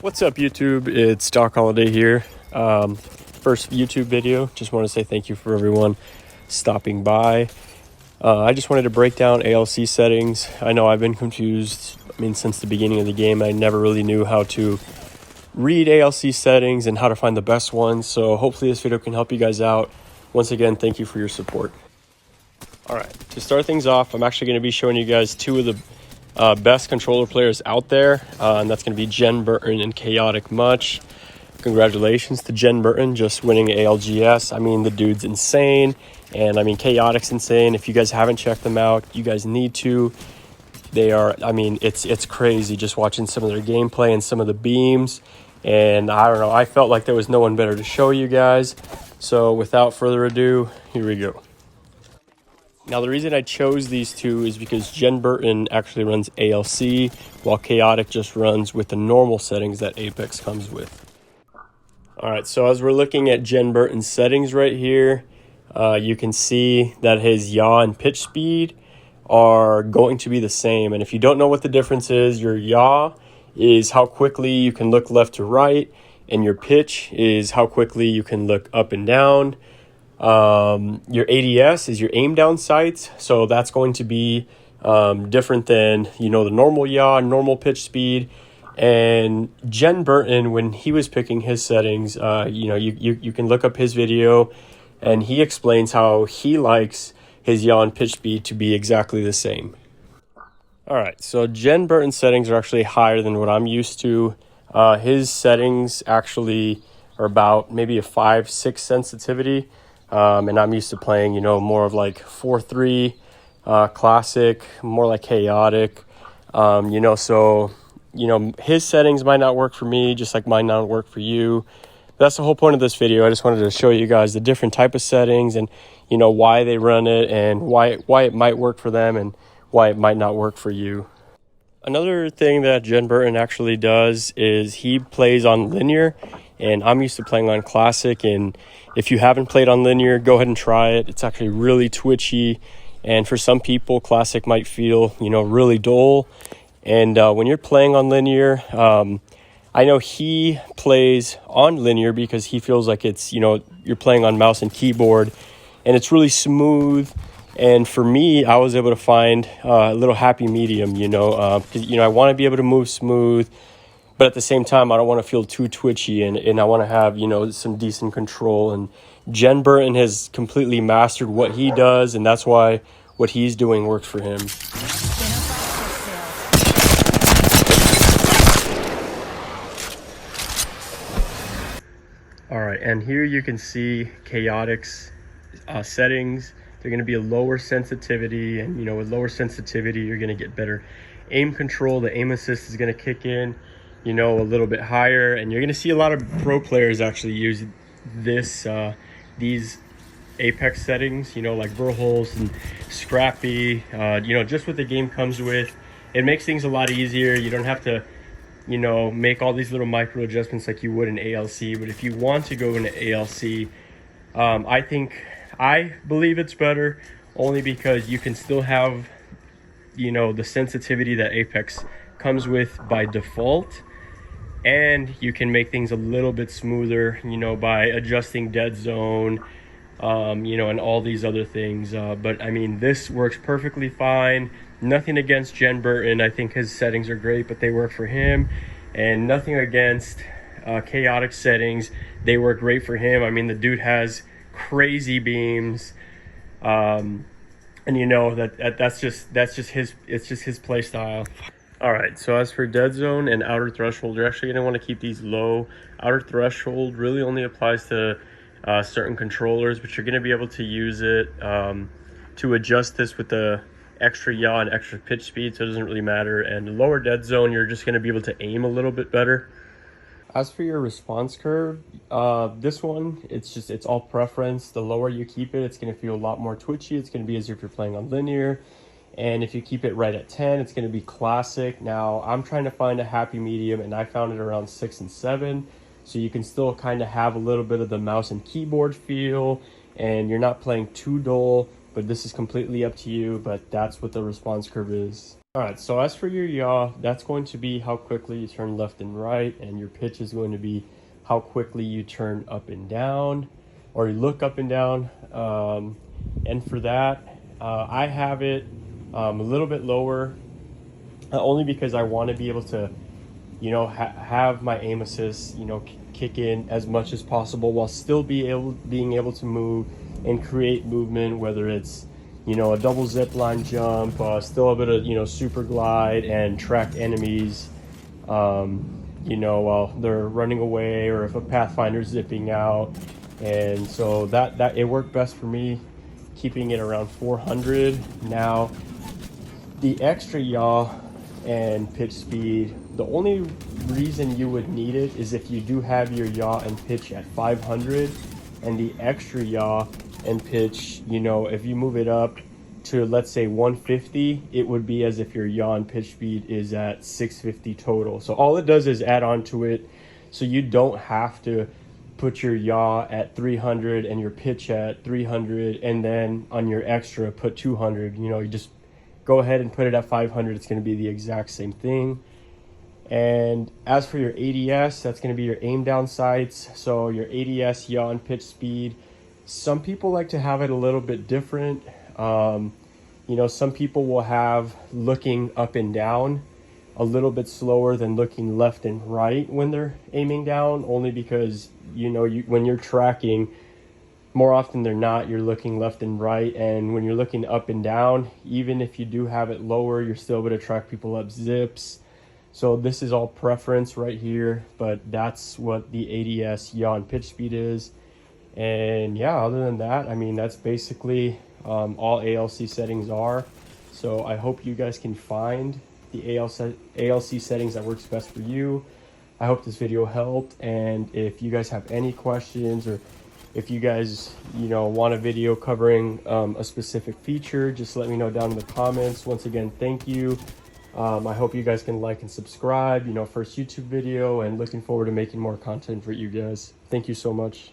What's up, YouTube? It's Doc Holiday here. First YouTube video. Just want to say thank you for everyone stopping by. I just wanted to break down ALC settings. I know I've been confused. Since the beginning of the game, I never really knew how to read ALC settings and how to find the best ones. So hopefully this video can help you guys out. Once again, thank you for your support. All right, to start things off, I'm actually going to be showing you guys two of the best controller players out there, and that's going to be Genburten and Chaoticmuch. Congratulations to Genburten just winning ALGS. The dude's insane, and Chaotic's insane. If you guys haven't checked them out, you guys need to. They are, it's crazy just watching some of their gameplay and some of the beams, and I don't know, I felt like there was no one better to show you guys. So without further ado, here we go. Now, the reason I chose these two is because Genburten actually runs ALC, while Chaotic just runs with the normal settings that Apex comes with. All right, so as we're looking at Genburten's settings right here, you can see that his yaw and pitch speed are going to be the same. And if you don't know what the difference is, your yaw is how quickly you can look left to right, and your pitch is how quickly you can look up and down. Your ADS is your aim down sights, so that's going to be different than the normal yaw, normal pitch speed. And Genburten, when he was picking his settings, you can look up his video, and he explains how he likes his yaw and pitch speed to be exactly the same. All right, so Genburten's settings are actually higher than what I'm used to. His settings actually are about maybe a 5-6 sensitivity. And I'm used to playing, more of like 4-3, classic, more like chaotic, so, his settings might not work for me, just like might not work for you. That's the whole point of this video. I just wanted to show you guys the different type of settings and, why they run it and why it might work for them and why it might not work for you. Another thing that Genburten actually does is he plays on linear, and I'm used to playing on classic. And if you haven't played on linear, go ahead and try it. It's actually really twitchy, and for some people, classic might feel really dull. And when you're playing on linear, I know he plays on linear because he feels like it's you're playing on mouse and keyboard, and it's really smooth. And for me, I was able to find a little happy medium, because, I want to be able to move smooth, but at the same time, I don't want to feel too twitchy, and I want to have, some decent control. And Genburten has completely mastered what he does, and that's why what he's doing works for him. All right, and here you can see Chaotic's settings. They're going to be a lower sensitivity, and with lower sensitivity, you're going to get better aim control. The aim assist is going to kick in, a little bit higher, and you're going to see a lot of pro players actually use these Apex settings, like Verholz and Scrappy. Just what the game comes with. It makes things a lot easier. You don't have to make all these little micro adjustments like you would in ALC. But if you want to go into ALC, I believe it's better only because you can still have, the sensitivity that Apex comes with by default, and you can make things a little bit smoother, by adjusting dead zone, and all these other things. But this works perfectly fine. Nothing against Genburten. I think his settings are great, but they work for him, and nothing against Chaotic settings. They work great for him. The dude has crazy beams, and that's just his play style. All right, so as for dead zone and outer threshold, you're actually going to want to keep these low. Outer threshold really only applies to certain controllers, but you're going to be able to use it to adjust this with the extra yaw and extra pitch speed, so it doesn't really matter. And lower dead zone, you're just going to be able to aim a little bit better. As for your response curve, this one, it's all preference. The lower you keep it, it's going to feel a lot more twitchy. It's going to be as if you're playing on linear. And if you keep it right at 10, it's going to be classic. Now, I'm trying to find a happy medium, and I found it around 6 and 7. So you can still kind of have a little bit of the mouse and keyboard feel, and you're not playing too dull, but this is completely up to you. But that's what the response curve is. All right, so as for your yaw, that's going to be how quickly you turn left and right, and your pitch is going to be how quickly you turn up and down, or you look up and down. And for that, I have it a little bit lower, only because I want to be able to, have my aim assist, kick in as much as possible while still being able to move and create movement, whether it's a double zip line jump, still a bit of, super glide and track enemies, while they're running away, or if a pathfinder's zipping out. And so that it worked best for me, keeping it around 400. Now, the extra yaw and pitch speed, the only reason you would need it is if you do have your yaw and pitch at 500, and the extra yaw and pitch, if you move it up to, let's say, 150, it would be as if your yaw and pitch speed is at 650 total. So all it does is add on to it, so you don't have to put your yaw at 300 and your pitch at 300, and then on your extra put 200. You just go ahead and put it at 500. It's going to be the exact same thing. And as for your ADS, that's going to be your aim down sights. So your ADS, yaw and pitch speed, some people like to have it a little bit different. Some people will have looking up and down a little bit slower than looking left and right when they're aiming down, only because when you're tracking, more often than not, you're looking left and right. And when you're looking up and down, even if you do have it lower, you're still able to track people up zips. So this is all preference right here, but that's what the ADS, yaw and pitch speed is. And yeah, other than that, that's basically all ALC settings are. So I hope you guys can find the ALC settings that works best for you. I hope this video helped, and if you guys have any questions, or if you guys want a video covering a specific feature, just let me know down in the comments. Once again, thank you. I hope you guys can like and subscribe, first YouTube video, and looking forward to making more content for you guys. Thank you so much.